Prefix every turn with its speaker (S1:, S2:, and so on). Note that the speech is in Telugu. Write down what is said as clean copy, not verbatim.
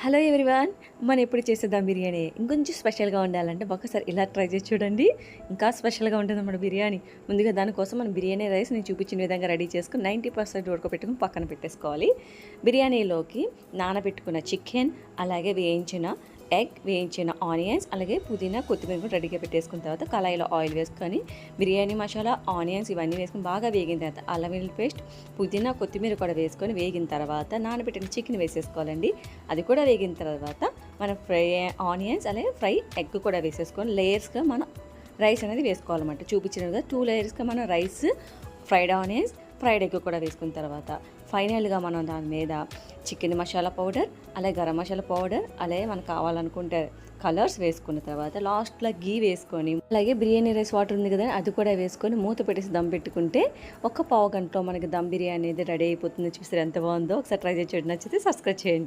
S1: Hello everyone. మనం ఎప్పుడు చేసే దమ్ బిర్యానీ ఇంకొంచెం స్పెషల్గా ఉండాలంటే ఒకసారి ఇలా ట్రై చేసి చూడండి. ఇంకా స్పెషల్గా ఉంటుంది మన బిర్యానీ. ముందుగా దానికోసం మనం బిర్యానీ రైస్ నేను చూపించిన విధంగా రెడీ చేసుకుని 90% ఉడకబెట్టుకుని పక్కన పెట్టేసుకోవాలి. బిర్యానీలోకి నానబెట్టుకున్న చికెన్, అలాగే వేయించిన ఎగ్, వేయించిన ఆనియన్స్, అలాగే పుదీనా, కొత్తిమీర కూడా రెడీగా పెట్టేసుకున్న తర్వాత కళాయిలో ఆయిల్ వేసుకొని బిర్యానీ మసాలా, ఆనియన్స్ ఇవన్నీ వేసుకొని బాగా వేగిన తర్వాత అల్లం వెల్లుల్లి పేస్ట్, పుదీనా, కొత్తిమీర కూడా వేసుకొని వేగిన తర్వాత నానబెట్టిన చికెన్ వేసేసుకోవాలండి. అది కూడా వేగిన తర్వాత మనం ఫ్రై ఆనియన్స్ అలాగే ఫ్రై ఎగ్ కూడా వేసేసుకొని లేయర్స్గా మనం రైస్ అనేది వేసుకోవాలన్నమాట. చూపించినట్టుగా 2 లేయర్స్గా మనం rice, fried onions, fried egg కూడా వేసుకున్న తర్వాత ఫైనల్గా మనం దాని మీద చికెన్ మసాలా పౌడర్, అలాగే గరం మసాలా పౌడర్, అలాగే మనకు కావాలనుకుంటే కలర్స్ వేసుకున్న తర్వాత లాస్ట్లో గీ వేసుకొని అలాగే బిర్యానీ రైస్ వాటర్ ఉంది కదా అది కూడా వేసుకొని మూత పెట్టేసి దమ్ పెట్టుకుంటే ఒక పావు గంటలో మనకి దమ్ బిర్యానీ అనేది రెడీ అయిపోతుంది. చూసారు ఎంత బాగుందో. ఒకసారి ట్రై చేసి నచ్చితే సబ్స్క్రైబ్ చేయండి.